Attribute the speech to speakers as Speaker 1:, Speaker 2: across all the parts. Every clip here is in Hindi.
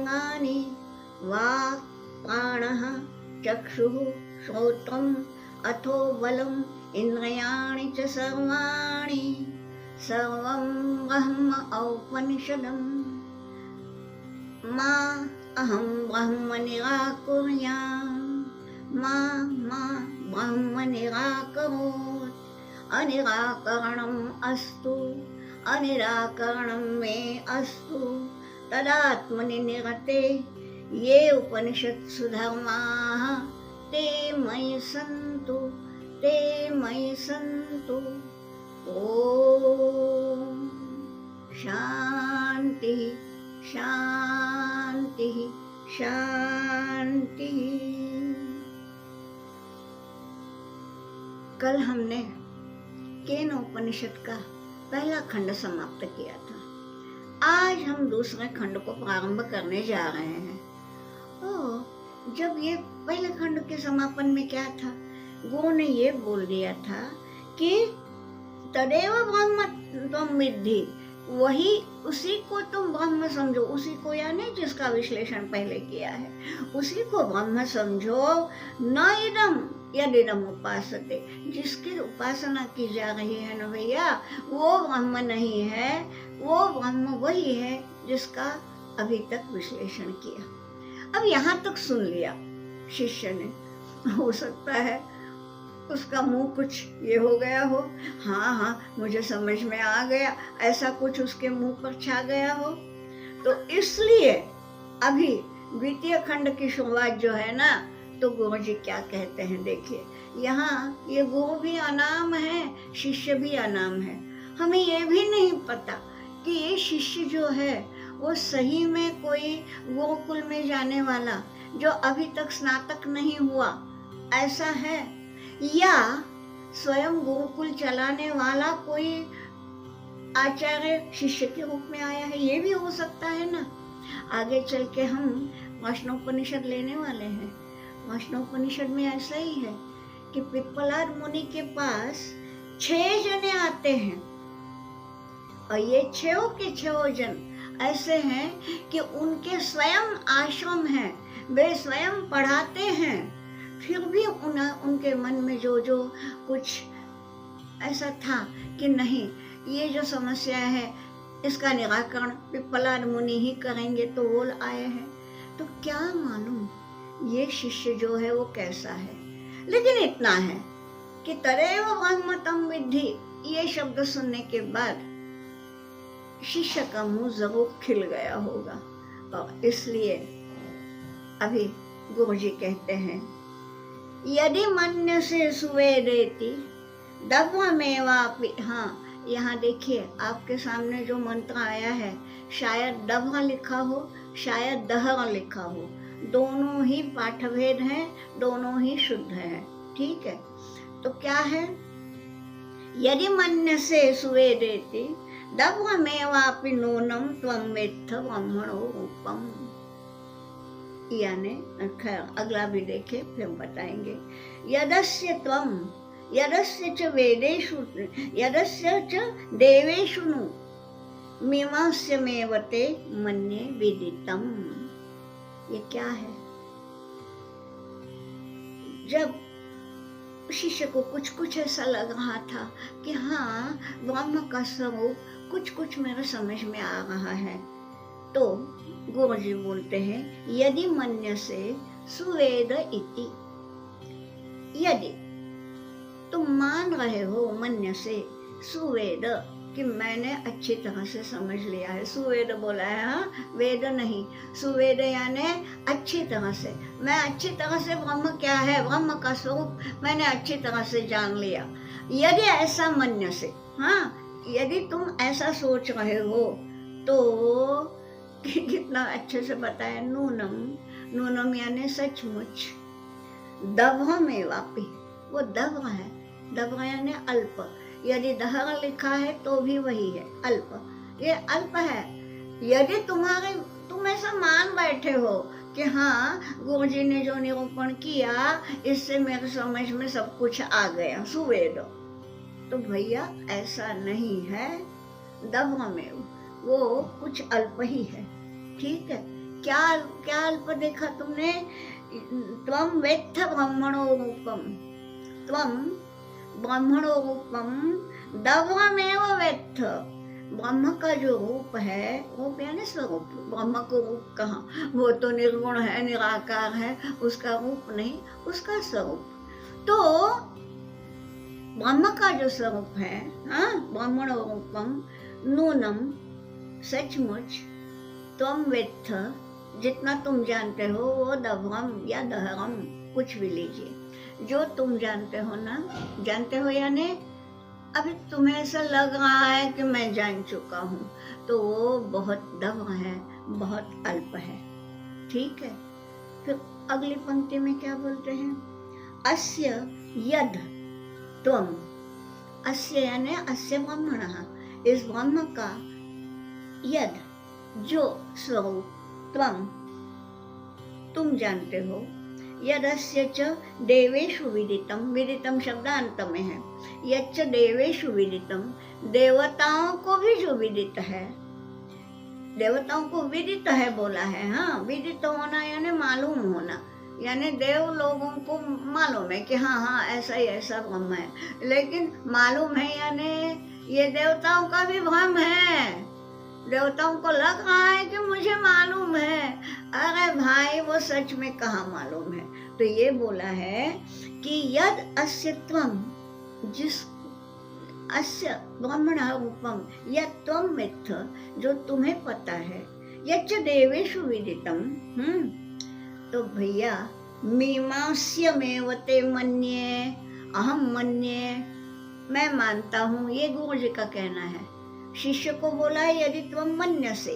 Speaker 1: अंगानि वाक् प्राणः चक्षुः श्रोत्रम् अथो बलम् इंद्रियाणि च सर्वाणि सर्वं ब्रह्म औपनिषदम् मा अहं ब्रह्म निराकुर्याम् मा ब्रह्म निराकरोत् अनिराकरणम् अस्तु अनिराकरणं मे अस्तु तदात्मनि निरते ये उपनिषत्सु धर्माः ते मयि सन्तु ओम शांति शांति शांति। कल हमने केन उपनिषद का पहला खंड समाप्त किया था। आज हम दूसरे खंड को प्रारंभ करने जा रहे हैं। जब ये पहले खंड के समापन में क्या था, गुरु ने ये बोल दिया था कि तदेव ब्रह्म त्वं विद्धि, वही उसी को तुम ब्रह्म समझो। उसी को यानी जिसका विश्लेषण पहले किया है, उसी को ब्रह्म समझो। न इदम यदिदम उपासते, जिसकी उपासना की जा रही है न भैया, वो ब्रह्म नहीं है। वो ब्रह्म वही है जिसका अभी तक विश्लेषण किया। अब यहाँ तक सुन लिया शिष्य ने। हो सकता है उसका मुंह कुछ ये हो गया हो, हाँ मुझे समझ में आ गया, ऐसा कुछ उसके मुंह पर छा गया हो। तो इसलिए अभी द्वितीय खंड की शुरुआत जो है ना, तो गुरु जी क्या कहते हैं देखिए। यहाँ ये गुरु भी अनाम है, शिष्य भी अनाम है। हमें ये भी नहीं पता कि ये शिष्य जो है वो सही में कोई गोकुल में जाने वाला जो अभी तक स्नातक नहीं हुआ ऐसा है, या स्वयं गुरुकुल चलाने वाला कोई आचार्य शिष्य के रूप में आया है। ये भी हो सकता है ना। आगे चल के हम वाष्णोपनिषद लेने वाले हैं। वाष्णोपनिषद में ऐसा ही है कि पिप्पलाद मुनि के पास 6 जने आते हैं, और ये 6 के 6 जन ऐसे हैं कि उनके स्वयं आश्रम हैं, वे स्वयं पढ़ाते हैं। फिर भी उनके मन में जो कुछ ऐसा था कि नहीं, ये जो समस्या है इसका निराकरण पिप्पलाद मुनि ही करेंगे, तो वो आए हैं। तो क्या मालूम ये शिष्य जो है वो कैसा है। लेकिन इतना है कि तदेव ब्रह्म त्वं विद्धि, ये शब्द सुनने के बाद शिष्य का मुंह जरूर खिल गया होगा। और इसलिए अभी गुरु जी कहते हैं, यदि मन्य से सुवेदेति दभ्रमेवापि। हाँ, यहाँ देखिए आपके सामने जो मंत्र आया है, शायद दभ्र लिखा हो, शायद दहर लिखा हो। दोनों ही पाठभेद हैं, दोनों ही शुद्ध हैं। ठीक है, तो क्या है, यदि मन्य से सुवेदेति दभ्रमेवापि नूनम त्वं वेत्थ ब्रह्मणो रूपम। यानी खैर अगला भी देखे फिर बताएंगे। यदस्य त्वं यदस्य च वेदेषु यदस्य च देवेषु नु मीमांस्यमेव ते मन्ये विदितम्। ये क्या है, जब शिष्य को कुछ ऐसा लग रहा था कि हाँ ब्रह्म का स्वरूप कुछ मेरे समझ में आ रहा है, तो गुरु जी बोलते हैं, यदि मन्य से सुवेद इति। यदि तुम मान रहे हो मन्य से सुवेद, कि मैंने अच्छी तरह से समझ लिया है। सुवेद बोला है, हाँ वेद नहीं, सुवेद यानी अच्छी तरह से। मैं अच्छी तरह से ब्रह्म क्या है, ब्रह्म का स्वरूप मैंने अच्छी तरह से जान लिया। यदि ऐसा मन्य से, हाँ यदि तुम ऐसा सोच रहे हो, तो कितना अच्छे से बताया, नूनम यानी सचमुच, दभ्रमेवापि, वो दभ्र है, दभ्र यानी अल्प। यदि दहर लिखा है तो भी वही है, अल्प, ये अल्प है। यदि तुम ऐसा मान बैठे हो कि हाँ गुरु जी ने जो निरूपण किया इससे मेरे समझ में सब कुछ आ गया, सुवेद, तो भैया ऐसा नहीं है। दभ्र में वो कुछ अल्प ही है। ठीक है, क्या क्या अल्प देखा तुमने? त्वम वेत्थ ब्रह्मणो रूपम, त्वम ब्रह्मणो रूपम दव्रमेव वेत्थ। ब्रह्म का जो रूप है, रूप यानी स्वरूप, ब्रह्म को रूप कहाँ, वो तो निर्गुण है, निराकार है, उसका रूप नहीं, उसका स्वरूप। तो ब्रह्म का जो स्वरूप है, हाँ, ब्रह्मणो रूपम नूनम, सचमुच, त्वम वेत्थ, जितना तुम जानते हो, वो दव्रम या दहरम, कुछ भी लीजिए, जो तुम जानते हो ना, जानते हो यानी अभी तुम्हें ऐसा लग रहा है कि मैं जान चुका हूँ, तो वो बहुत दव्र है, बहुत अल्प है, ठीक है। फिर अगली पंक्ति में क्या बोलते हैं? अस्य यद त्वम, अस्य यानी अस्य ब्रह्मणः, इस ब्रह्म का, यद जो स्वरूप, त्वम तुम जानते हो, यदस्य च देवेषु विदितम, विदितम शब्दांत में है, यच्च देवेषु विदितम, देवताओं को भी जो विदित है, देवताओं को विदित है बोला है, हाँ, विदित होना यानी मालूम होना, यानी देव लोगों को मालूम है कि हाँ हाँ ऐसा ही ऐसा ब्रह्म है, लेकिन मालूम है यानी ये देवताओं का भी भ्रम है, देवताओं को लग रहा है कि मुझे मालूम है, अरे भाई वो सच में कहाँ मालूम है। तो ये बोला है कि यद अस्यत्वम, जिस अस्य ब्रह्मणः रूपम, यद त्वम वेत्थ, जो तुम्हें पता है, यच्च देवेषु विदितम, तो भैया मीमांस्यमेव ते मन्ये, अहम मन्ये, मैं मानता हूँ, ये गुरु जी का कहना है। शिष्य को बोला है यदि त्वम मन्य से,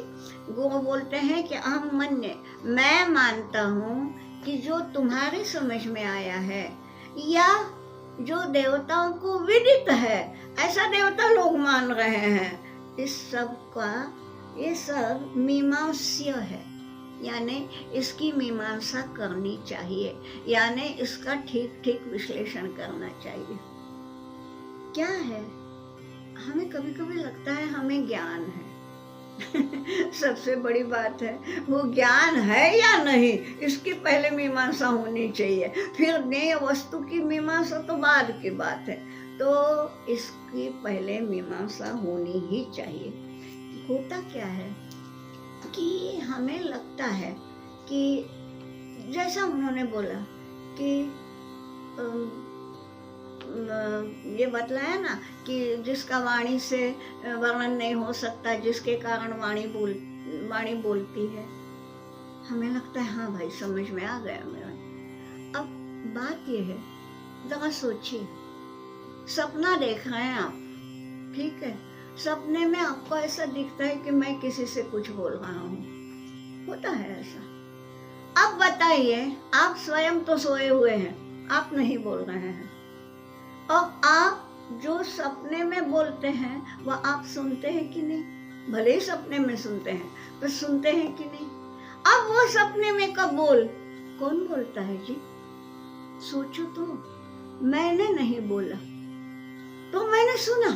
Speaker 1: गुरु बोलते हैं कि अहम मन्ये, मैं मानता हूँ कि जो तुम्हारी समझ में आया है या जो देवताओं को विदित है, ऐसा देवता लोग मान रहे हैं, इस सब का, ये सब मीमांस्य है, यानी इसकी मीमांसा करनी चाहिए, यानी इसका ठीक ठीक विश्लेषण करना चाहिए। क्या है, हमें कभी कभी लगता है हमें ज्ञान है सबसे बड़ी बात है वो ज्ञान है या नहीं, इसकी पहले मीमांसा होनी चाहिए, फिर ज्ञेय वस्तु की मीमांसा तो बाद की बात है, तो इसकी पहले मीमांसा होनी ही चाहिए। होता क्या है कि हमें लगता है कि जैसा उन्होंने बोला कि ये बतलाया ना कि जिसका वाणी से वर्णन नहीं हो सकता, जिसके कारण वाणी बोलती है, हमें लगता है हाँ भाई समझ में आ गया मेरा। अब बात ये है, जरा सोचिए, सपना देख रहे हैं आप, ठीक है, सपने में आपको ऐसा दिखता है कि मैं किसी से कुछ बोल रहा हूँ, होता है ऐसा। अब बताइए, आप स्वयं तो सोए हुए हैं, आप नहीं बोल रहे हैं, और आप जो सपने में बोलते हैं वह आप सुनते हैं कि नहीं? भले ही सपने में सुनते हैं, पर सुनते हैं कि नहीं? अब वो सपने में का बोल कौन बोलता है जी? सोचो तो, मैंने नहीं बोला, तो मैंने सुना,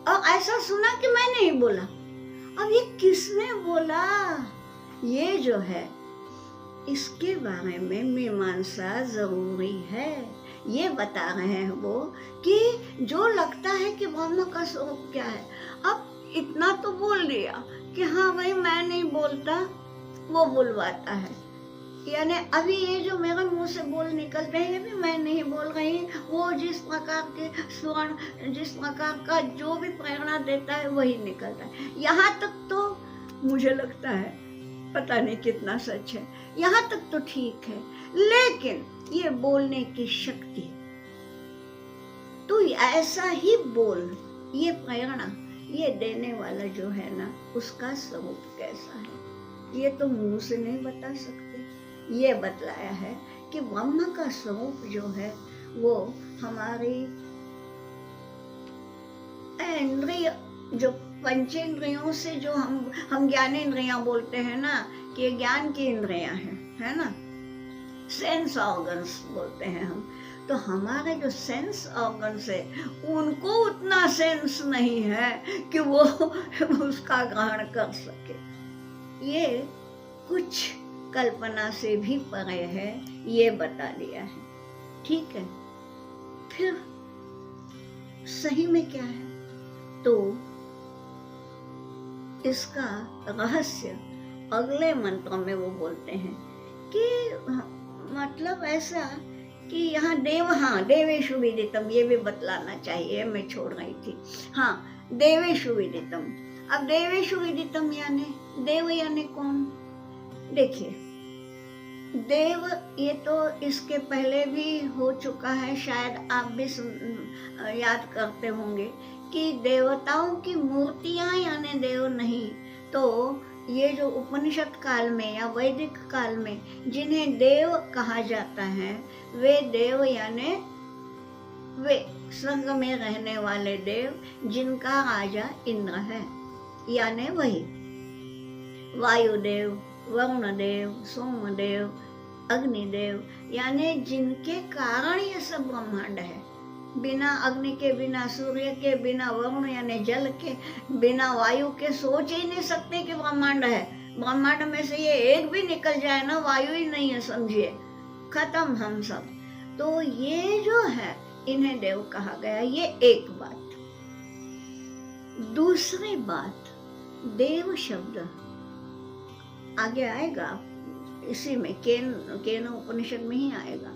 Speaker 1: और ऐसा सुना कि मैं नहीं बोला। अब ये किसने बोला? ये जो है, इसके बारे में मीमांसा जरूरी है। ये बता रहे हैं वो कि जो लगता है कि ब्रह्म का स्वरूप क्या है, अब इतना तो बोल दिया कि हाँ भाई मैं नहीं बोलता, वो बुलवाता है, यानी अभी ये जो मेरे मुंह से बोल निकलते हैं ये भी मैं नहीं बोल रही, वो जिस प्रकार के स्वर्ण, जिस प्रकार का जो भी प्रेरणा देता है वही निकलता है। यहाँ तक तो मुझे लगता है, पता नहीं कितना सच है, यहाँ तक तो ठीक है, लेकिन ये बोलने की शक्ति, तो ऐसा ही बोल, ये प्रेरणा, ये देने वाला जो है ना, उसका स्वरूप कैसा है, ये तो मुंह से नहीं बता सकते। ये बतलाया है कि ब्रह्म का स्वरूप जो है वो हमारी इंद्रिय, जो पंचेंद्रियों से, जो हम ज्ञानेंद्रियां बोलते हैं ना, कि ज्ञान की इंद्रियां हैं, है ना, सेंस ऑर्गन्स बोलते हैं हम, तो हमारे जो सेंस ऑर्गन्स है उनको उतना सेंस नहीं है कि वो उसका ग्रहण कर सके। ये कुछ कल्पना से भी परे है, ये बता दिया है। ठीक है, फिर सही में क्या है? तो इसका रहस्य अगले मंत्र में वो बोलते हैं कि मतलब ऐसा कि यहाँ देव, हाँ, देवेषु विदितम, ये भी बतलाना चाहिए, मैं छोड़ रही थी। हाँ, देवेषु विदितम। अब देवेषु विदितम यानी देव यानी कौन? देखिए, देव ये तो इसके पहले भी हो चुका है, शायद आप भी याद करते होंगे कि देवताओं की मूर्तियां यानी देव नहीं, तो ये जो उपनिषद काल में या वैदिक काल में जिन्हें देव कहा जाता है, वे देव यानी वे स्वर्ग में रहने वाले देव, जिनका राजा इंद्र है, यानी वही वायुदेव, वरुणदेव, सोमदेव, अग्निदेव, यानी जिनके कारण ये सब ब्रह्मांड है। बिना अग्नि के, बिना सूर्य के, बिना वरुण यानी जल के, बिना वायु के सोच ही नहीं सकते कि ब्रह्मांड है। ब्रह्मांड में से ये एक भी निकल जाए ना, वायु ही नहीं है, समझिए, खत्म हम सब। तो ये जो है, इन्हें देव कहा गया, ये एक बात। दूसरी बात, देव शब्द आगे आएगा, इसी में केन उपनिषद में ही आएगा।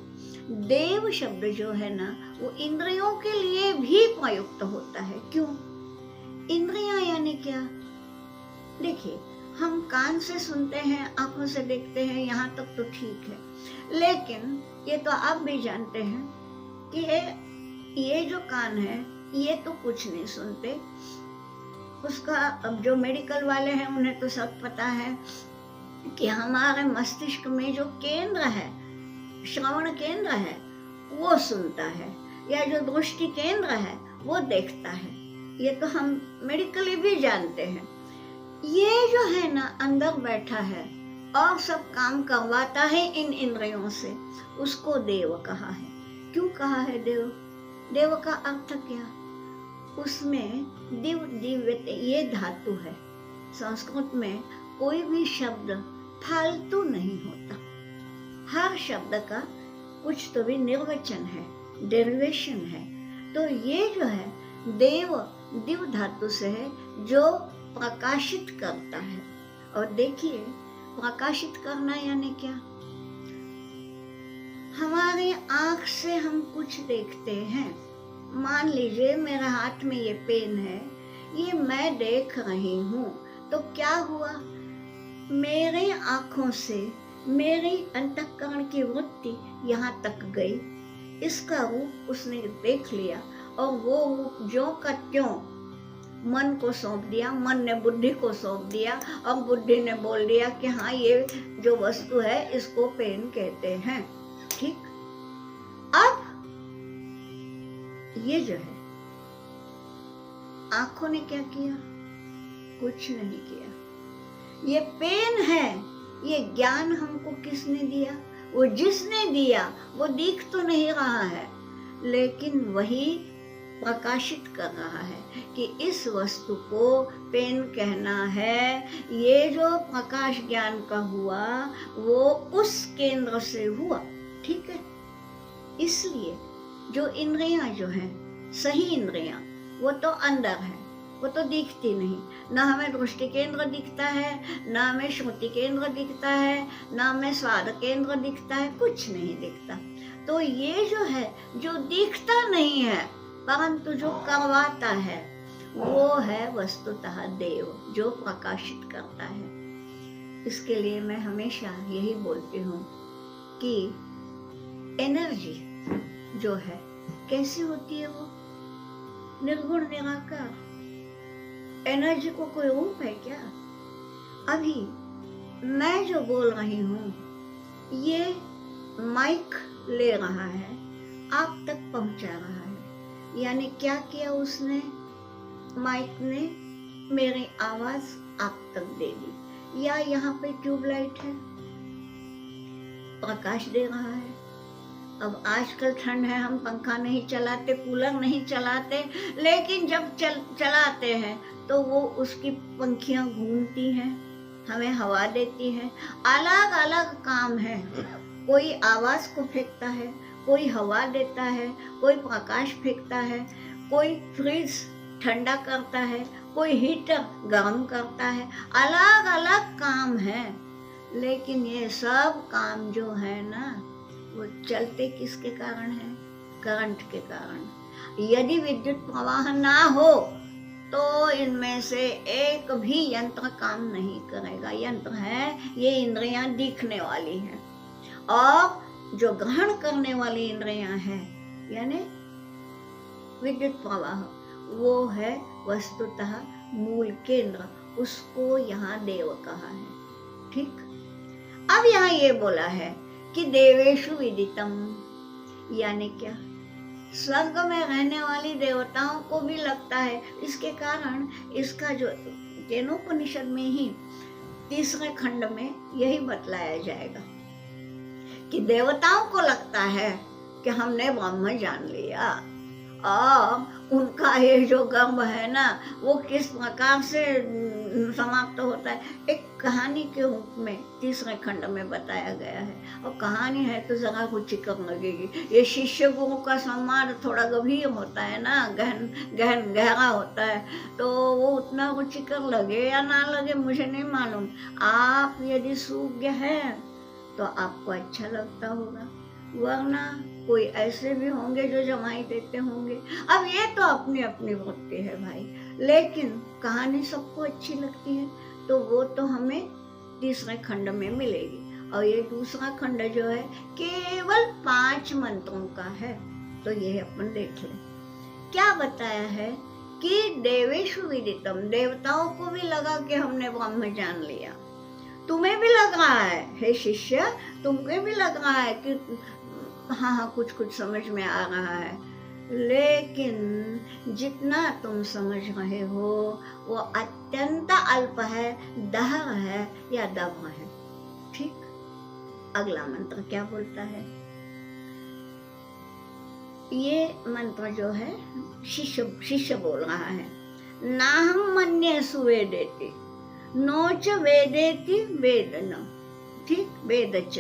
Speaker 1: देव शब्द जो है ना, वो इंद्रियों के लिए भी प्रयुक्त होता है। क्यों? इंद्रियां यानी क्या? देखिए, हम कान से सुनते हैं, आंखों से देखते हैं, यहाँ तक तो ठीक है, लेकिन ये तो आप भी जानते हैं कि ये जो कान है, ये तो कुछ नहीं सुनते। उसका, अब जो मेडिकल वाले हैं उन्हें तो सब पता है कि हमारे मस्तिष्क में जो केंद्र है, श्रवण केंद्र है, वो सुनता है, या जो दृष्टि केंद्र है वो देखता है। ये तो हम मेडिकली भी जानते हैं। ये जो है ना, अंदर बैठा है और सब काम करवाता है इन इंद्रियों से, उसको देव कहा है। क्यों कहा है देव? देव का अर्थ क्या? उसमें दिव, दिव्यते, ये धातु है। संस्कृत में कोई भी शब्द फालतू नहीं होता, हर शब्द का कुछ तो भी निर्वचन है, डेरिवेशन है। तो ये जो है देव, दिव धातु से है, जो प्रकाशित करता है। और देखिए, प्रकाशित करना यानी क्या? हमारे आंख से हम कुछ देखते हैं, मान लीजिए मेरे हाथ में ये पेन है, ये मैं देख रही हूँ, तो क्या हुआ? मेरे आंखों से मेरी अंतःकरण की वृत्ति यहाँ तक गई, इसका रूप उसने देख लिया, और वो रूप ज्यों का त्यों मन को सौंप दिया, मन ने बुद्धि को सौंप दिया, और बुद्धि ने बोल दिया कि हाँ, ये जो वस्तु है इसको पेन कहते हैं। ठीक, अब ये जो है, आंखों ने क्या किया? कुछ नहीं किया। ये पेन है, ये ज्ञान हमको किसने दिया? वो जिसने दिया वो दिख तो नहीं रहा है, लेकिन वही प्रकाशित कर रहा है कि इस वस्तु को पेन कहना है। ये जो प्रकाश ज्ञान का हुआ, वो उस केंद्र से हुआ। ठीक है, इसलिए जो इंद्रियां जो हैं, सही इंद्रियां, वो तो अंदर है, वो तो दिखती नहीं। ना हमें दृष्टि केंद्र दिखता है, ना हमें श्रुति केंद्र दिखता है, ना हमें स्वाद केंद्र दिखता है, कुछ नहीं दिखता। तो ये जो है, जो दिखता नहीं है परंतु जो करवाता है, वो है वस्तुतः देव, जो प्रकाशित करता है। इसके लिए मैं हमेशा यही बोलती हूँ कि एनर्जी जो है कैसी होती है? वो निर्गुण निराकार। एनर्जी को कोई रूप है क्या? अभी मैं जो बोल रही हूँ, ये माइक ले रहा है, आप तक पहुंचा रहा है, यानी क्या किया उसने? माइक ने मेरी आवाज आप तक दे दी। या यहाँ पे ट्यूबलाइट है, प्रकाश दे रहा है। अब आजकल ठंड है, हम पंखा नहीं चलाते, कूलर नहीं चलाते, लेकिन जब चलाते हैं तो वो उसकी पंखियां घूमती हैं, हमें हवा देती है, अलग अलग काम है। कोई आवाज को फेंकता है, कोई हवा देता है, कोई प्रकाश फेंकता है, कोई फ्रिज ठंडा करता है, कोई हीटर गर्म करता है, अलग अलग काम है। लेकिन ये सब काम जो है ना, वो चलते किसके कारण है? करंट के कारण। यदि विद्युत प्रवाह ना हो तो इनमें से एक भी यंत्र काम नहीं करेगा। यंत्र है, ये इंद्रियां दिखने वाली हैं, और जो ग्रहण करने वाली इंद्रियां हैं यानी विद्युत प्रवाह, वो है वस्तुतः मूल केंद्र, उसको यहाँ देव कहा है। ठीक। अब यहाँ ये बोला है कि देवेशु विदितम, यानी क्या? स्वर्ग में रहने वाली देवताओं को भी लगता है। इसके कारण इसका जो केनोपनिषद में ही तीसरे खंड में यही बतलाया जाएगा कि देवताओं को लगता है कि हमने ब्रह्म जान लिया, और उनका ये जो गर्भ है ना, वो किस प्रकार से समाप्त होता है, एक कहानी के रूप में तीसरे खंड में बताया गया है। और कहानी है तो जरा कुछ चिकन लगेगी। ये शिष्य गुरु का संवाद थोड़ा गंभीर होता है ना, गहन गहरा होता है, तो वो उतना रुचिकर लगे या ना लगे मुझे नहीं मालूम। आप यदि सूज्ञ है तो आपको अच्छा लगता होगा, वरना कोई ऐसे भी होंगे जो जमाई देते होंगे। अब ये तो अपनी अपनी वृत्ति है भाई, लेकिन कहानी सबको अच्छी लगती है तो वो तो हमें तीसरे खंड में मिलेगी। और ये दूसरा खंड जो है केवल 5 मंत्रों का है, तो ये अपन देख लें। क्या बताया है कि देवेषु विदितम, देवताओं को भी लगा कि हमने ब्रह्म जान लिया। तुम्हें भी लग रहा है हे शिष्य, तुम्हें भी लग रहा है कि हाँ कुछ कुछ समझ में आ रहा है, लेकिन जितना तुम समझ रहे हो वो अत्यंत अल्प है, दहर है या दब है। ठीक। अगला मंत्र क्या बोलता है? ये मंत्र जो है शिष्य बोल रहा है, नाहं मन्ये सुवेदेति नोच वेदेति वेदन। ठीक। वेदच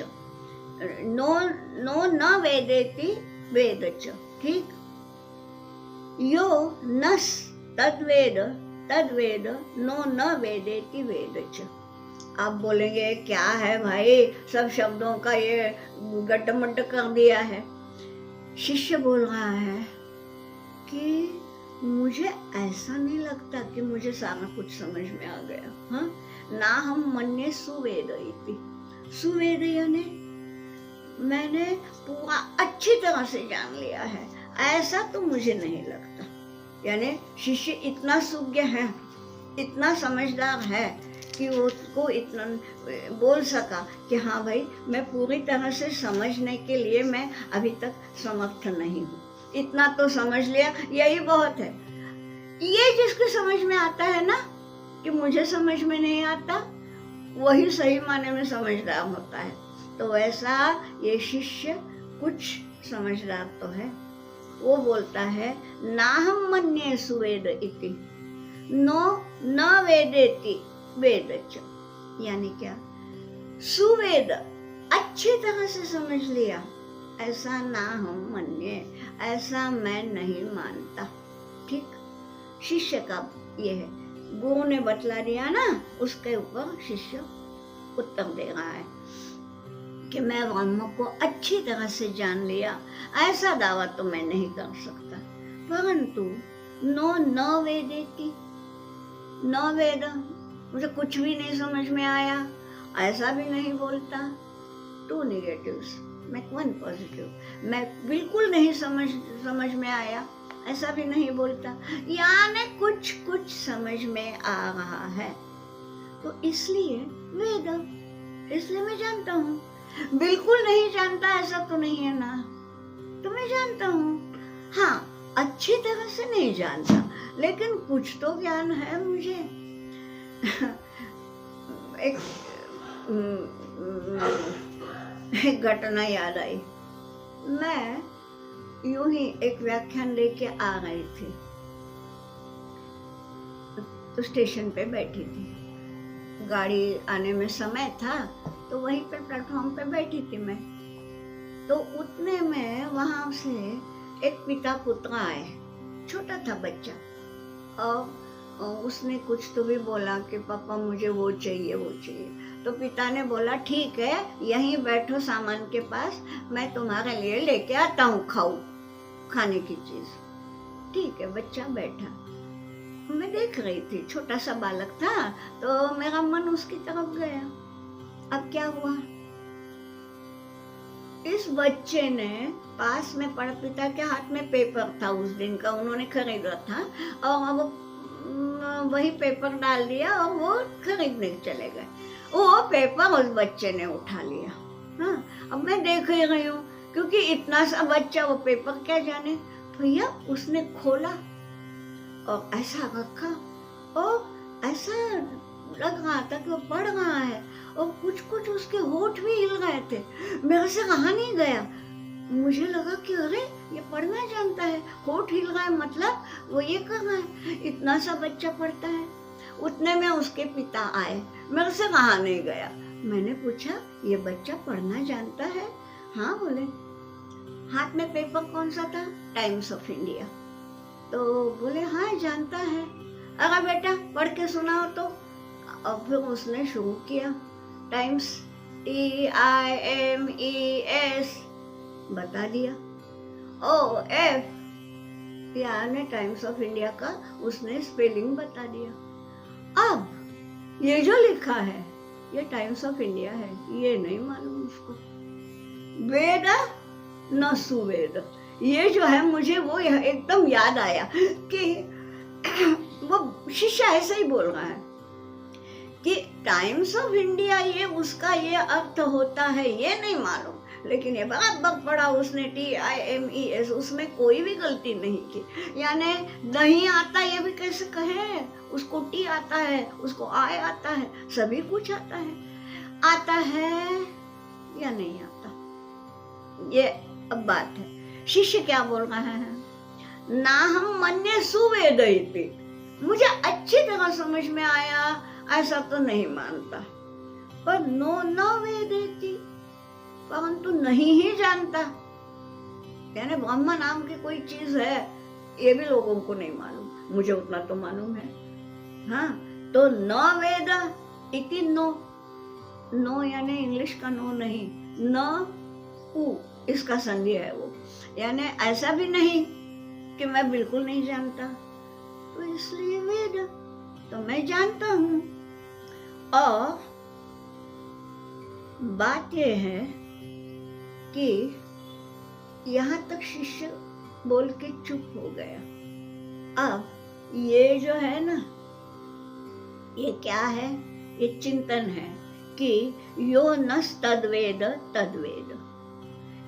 Speaker 1: नो न वेदेति वेदच। ठीक। यो नस तद्वेद तद्वेद नो न वेदेति वेदच। आप बोलेंगे क्या है भाई, सब शब्दों का ये गड्ढमड्ढ कर दिया है। शिष्य बोल रहा है कि मुझे ऐसा नहीं लगता कि मुझे सारा कुछ समझ में आ गया। हाँ, ना हम मन्ये सुवेद इति। सुवेद यानी मैंने पूरा अच्छी तरह से जान लिया है, ऐसा तो मुझे नहीं लगता। यानी शिष्य इतना सुज्ञ है, इतना समझदार है कि वो उसको इतना बोल सका कि हाँ भाई, मैं पूरी तरह से समझने के लिए मैं अभी तक समर्थ नहीं हूँ। इतना तो समझ लिया, यही बहुत है। ये जिसको समझ में आता है ना कि मुझे समझ में नहीं आता, वही सही माने में समझदार होता है। तो वैसा ये शिष्य कुछ समझदार तो है। वो बोलता है नाहं मन्ये सुवेद इति नो न वेदेति वेदच। यानी क्या? सुवेद अच्छी तरह से समझ लिया, ऐसा ना हम मन्ये, ऐसा मैं नहीं मानता। ठीक। शिष्य का ये है, गुरु ने बतला दिया ना, उसके ऊपर शिष्य उत्तर दे रहा है कि मैं ब्रह्म को अच्छी तरह से जान लिया, ऐसा दावा तो मैं नहीं कर सकता। परंतु नो न वेदेति, न वेद, मुझे कुछ भी नहीं समझ में आया, ऐसा भी नहीं बोलता। 2 नेगेटिव्स, मैं 1 पॉजिटिव। मैं बिल्कुल नहीं समझ में आया, ऐसा भी नहीं बोलता। यानी कुछ कुछ समझ में आ रहा है, तो इसलिए वेद, इसलिए मैं जानता हूँ। बिल्कुल नहीं जानता ऐसा तो नहीं है ना, तो मैं जानता हूँ। हाँ, अच्छी तरह से नहीं जानता, लेकिन कुछ तो ज्ञान है मुझे। एक घटना याद आई। मैं यूं ही एक व्याख्यान लेके आ रही थी, तो स्टेशन पे बैठी थी, गाड़ी आने में समय था, तो वहीं पे प्लेटफॉर्म पे बैठी थी मैं। तो उतने में वहां से एक पिता पुत्र आए, छोटा था बच्चा, और उसने कुछ तो भी बोला कि पापा मुझे वो चाहिए वो चाहिए। तो पिता ने बोला ठीक है, यहीं बैठो सामान के पास, मैं तुम्हारे लिए लेके आता हूँ खाने की चीज। ठीक है, बच्चा बैठा, मैं देख रही थी, छोटा सा बालक था, तो मेरा मन उसकी तरफ गया। अब क्या हुआ, इस बच्चे ने पास में पड़ा, पिता के हाथ में पेपर था उस दिन का, उन्होंने खरीदा था, और अब वही पेपर डाल दिया और वो खरीदने चले गए। वो पेपर उस बच्चे ने उठा लिया। हाँ, अब मैं देख ही रही हूँ, क्योंकि इतना सा बच्चा वो पेपर क्या जाने। भैया उसने खोला और ऐसा रखा, और ऐसा लग रहा था कि वो पढ़ रहा है, और कुछ कुछ उसके होठ भी हिल रहे थे। मेरे से कहा नहीं गया, मुझे लगा कि अरे ये पढ़ना जानता है, होठ हिल रहा है मतलब वो ये कर रहा है, इतना सा बच्चा पढ़ता है। उतने में उसके पिता आए, मेरे से कहा नहीं गया। मैंने पूछा ये बच्चा पढ़ना जानता है? हाँ बोले। हाथ में पेपर कौन सा था? Times of India. तो बोले हाँ जानता है। अगर बेटा पढ़ के सुनाओ तो। और फिर उसने शुरू किया, टाइम्स TIMES बता दिया, OF यानी टाइम्स ऑफ इंडिया का उसने स्पेलिंग बता दिया। अब ये जो लिखा है ये टाइम्स ऑफ इंडिया है, ये नहीं मालूम उसको। वेद न सुवेद, ये जो है मुझे वो एकदम याद आया कि वो शिष्य ऐसे ही बोल रहा है कि टाइम्स ऑफ इंडिया ये उसका ये अर्थ होता है, ये नहीं मालूम, लेकिन ये बराबर पढ़ा उसने TIMES, उसमें कोई भी गलती नहीं की। यानी नहीं आता ये भी कैसे कहे, उसको टी आता है, उसको आय आता है, सभी कुछ आता है या नहीं आता, ये अब बात है। शिष्य क्या बोल रहा है, ना हम मन्ये सुवेदयति, मुझे अच्छी तरह समझ में आया, ऐसा तो नहीं मानता, पर न वेदेति, परंतु नहीं ही जानता। यानी ब्रह्म नाम की कोई चीज है, ये भी लोगों को नहीं मालूम, मुझे उतना तो मालूम है। हाँ, तो न वेद इति नो यानी इंग्लिश का नो नहीं, न उ इसका संधि है वो, यानी ऐसा भी नहीं कि मैं बिल्कुल नहीं जानता, तो इसलिए वेद तो मैं जानता हूं। और बात यह है कि यहाँ तक शिष्य बोल के चुप हो गया। अब ये जो है ना, ये क्या है, ये चिंतन है कि यो नस तद्वेद तद्वेद,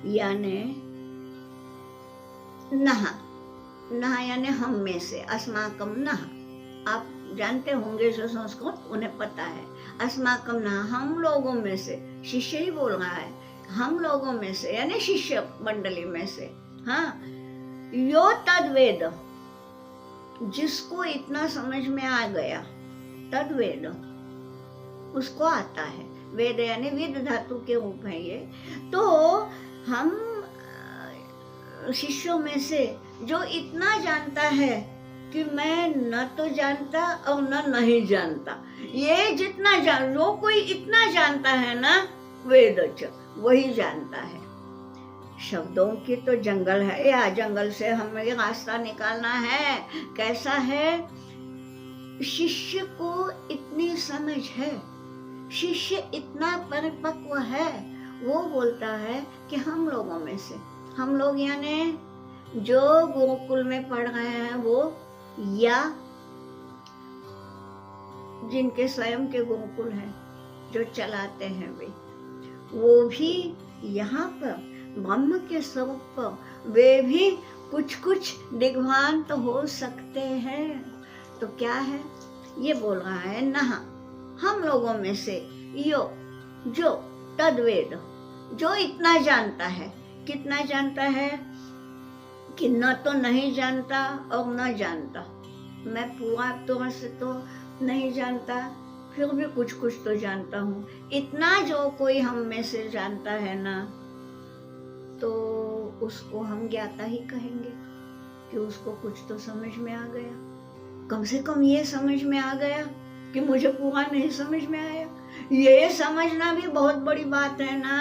Speaker 1: यानी नहा यानी हम में से, अस्माकम नहा, आप जानते होंगे जो संस्कृत उन्हें पता है, अस्माकम नहा हम लोगों में से, शिष्य ही बोल रहा है, हम लोगों में से यानी शिष्य मंडली में से। हाँ, यो तद्वेद, जिसको इतना समझ में आ गया, तद्वेद उसको आता है, वेद यानी विद धातु के रूप है ये। तो हम शिष्यों में से जो इतना जानता है कि मैं न तो जानता और न नहीं जानता, ये जितना जो कोई इतना जानता है ना, वेदच वही जानता है। शब्दों की तो जंगल है, या जंगल से हमें रास्ता निकालना है। कैसा है, शिष्य को इतनी समझ है, शिष्य इतना परिपक्व है, वो बोलता है कि हम लोगों में से, हम लोग यानी जो गोकुल में पढ़ रहे हैं वो, या जिनके स्वयं के गोकुल हैं, जो चलाते हैं वे, वो भी यहाँ पर ब्रह्म के स्वरूप पर वे भी कुछ कुछ दिग्भ्रांत हो सकते हैं। तो क्या है, ये बोल रहा है नहा हम लोगों में से, यो जो तद्वेद, जो इतना जानता है, कितना जानता है कि न तो नहीं जानता और न जानता। मैं पूरा तरह से तो नहीं जानता, फिर भी कुछ कुछ तो जानता हूँ। इतना जो कोई हम में से जानता है ना, तो उसको हम ज्ञाता ही कहेंगे कि उसको कुछ तो समझ में आ गया। कम से कम ये समझ में आ गया कि मुझे पूरा नहीं समझ में आया। ये समझना भी बहुत बड़ी बात है ना।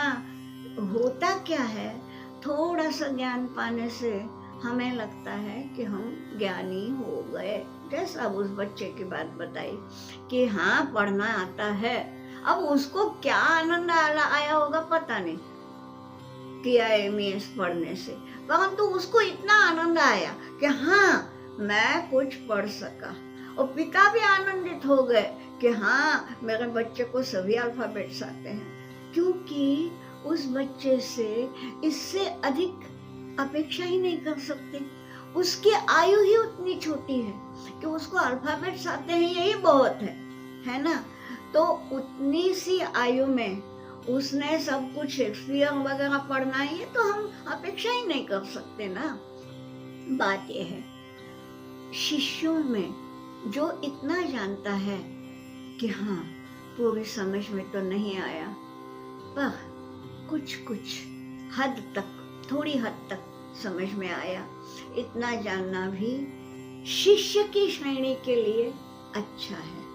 Speaker 1: होता क्या है, थोड़ा सा ज्ञान पाने से हमें लगता है कि हम ज्ञानी हो गए। जैसा अब उस बच्चे की बात बताई कि हाँ पढ़ना आता है, अब उसको क्या आनंद आया होगा पता नहीं किया एमएस पढ़ने से, परंतु उसको इतना आनंद आया कि हाँ मैं कुछ पढ़ सका। और पिता भी आनंदित हो गए कि हाँ मेरे बच्चे को सभी अल्फाबेट्स आते हैं, क्योंकि उस बच्चे से इससे अधिक अपेक्षा ही नहीं कर सकते। उसकी आयु ही उतनी छोटी है कि उसको अल्फाबेट्स आते हैं, यही बहुत है ना। तो उतनी सी आयु में उसने सब कुछ शेक्सपियर वगैरह पढ़ना है, ये तो हम अपेक्षा ही नहीं कर सकते ना। बात यह है, शिष्यों में जो इतना जानता है कि हाँ पूरी समझ में तो नहीं आया, पर कुछ कुछ हद तक, थोड़ी हद तक समझ में आया, इतना जानना भी शिष्य की श्रेणी के लिए अच्छा है।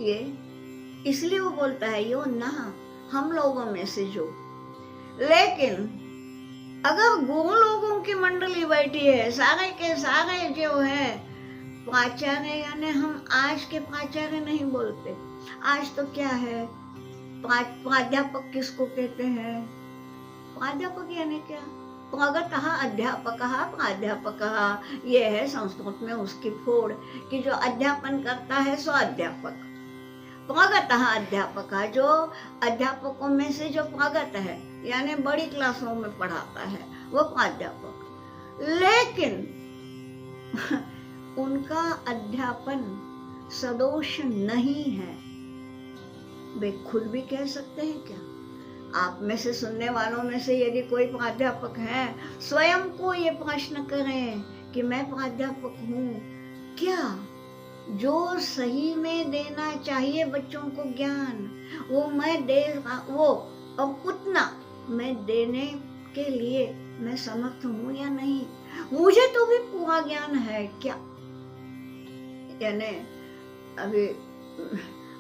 Speaker 1: ये इसलिए वो बोलता है यो ना हम लोगों में से जो। लेकिन अगर गुरु लोगों की मंडली बैठी है, सारे के सारे जो है प्राचार्य, यानी हम आज के प्राचार्य नहीं बोलते, आज तो क्या है, प्राध्यापक किसको कहते हैं? प्राध्यापक यानी क्या? प्रगतः अध्यापकः प्राध्यापकः, ये है संस्कृत में उसकी फोड़ कि जो अध्यापन करता है सो अध्यापक। प्रगतः अध्यापकः, जो अध्यापकों में से जो प्रगत है यानी बड़ी क्लासों में पढ़ाता है वो प्राध्यापक। लेकिन उनका अध्यापन सदोष नहीं है, वे खुद भी कह सकते हैं क्या? आप में से सुनने वालों में से यदि कोई प्राध्यापक है, स्वयं को ये प्रश्न करें कि मैं प्राध्यापक हूँ क्या? जो सही में देना चाहिए बच्चों को ज्ञान, वो मैं दे वो और उतना मैं देने के लिए मैं समर्थ हूँ या नहीं? मुझे तो भी पूरा ज्ञान है क्या? यानी अभी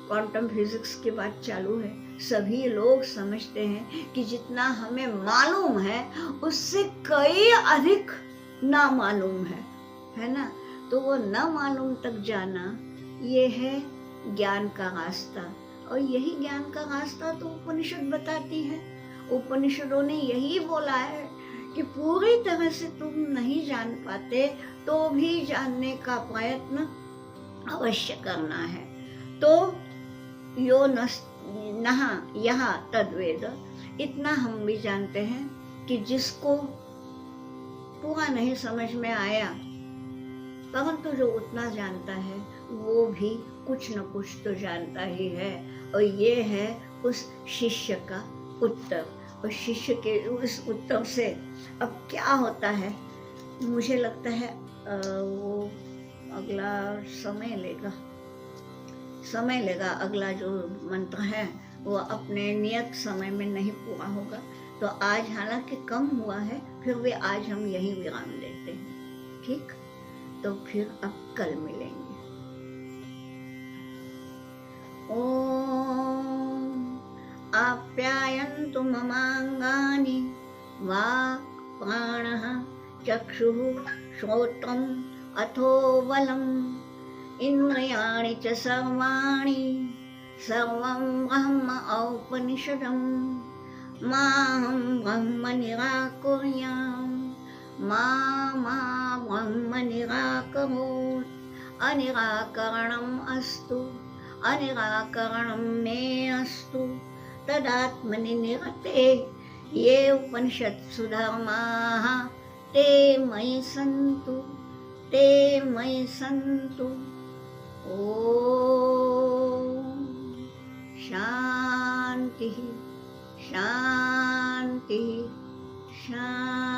Speaker 1: क्वांटम फिजिक्स की बात चालू है, सभी लोग समझते हैं कि जितना हमें मालूम है उससे कई अधिक ना मालूम है ना। तो वो ना मालूम तक जाना, ये है ज्ञान का रास्ता। और यही ज्ञान का रास्ता तो उपनिषद बताती है। उपनिषदों ने यही बोला है कि पूरी तरह से तुम नहीं जान पाते तो भी जानने का प्रयत्न अवश्य करना है। तो यो नहा यहाँ तद्वेद, इतना हम भी जानते हैं कि जिसको पूरा नहीं समझ में आया, परंतु जो उतना जानता है वो भी कुछ न कुछ तो जानता ही है। और ये है उस शिष्य का उत्तर। और शिष्य के उस उत्तर से अब क्या होता है, मुझे लगता है वो अगला समय लेगा। अगला जो मंत्र है वो अपने नियत समय में नहीं पूरा होगा। तो आज हालांकि कम हुआ है, फिर भी आज हम यही विराम देते हैं, ठीक? तो फिर अब कल मिलेंगे। ओम आप्यायन्तु ममांगानि वाक् प्राणः चक्षुः श्रोत्रम् अथो बलम् इन्द्रियाणि च सर्वाणि सर्वं ब्रह्म औपनिषदम् माहं ब्रह्म निराकुर्याम् मा ब्रह्म निराकरोत्। अनिराकरणम् अस्तु, अनिराकरणं मे अस्तु। तदात्मनि निरते ये उपनिषत्सु धर्माः ते मयि सन्तु, ते मयि सन्तु। ओम शांति शांति शांति।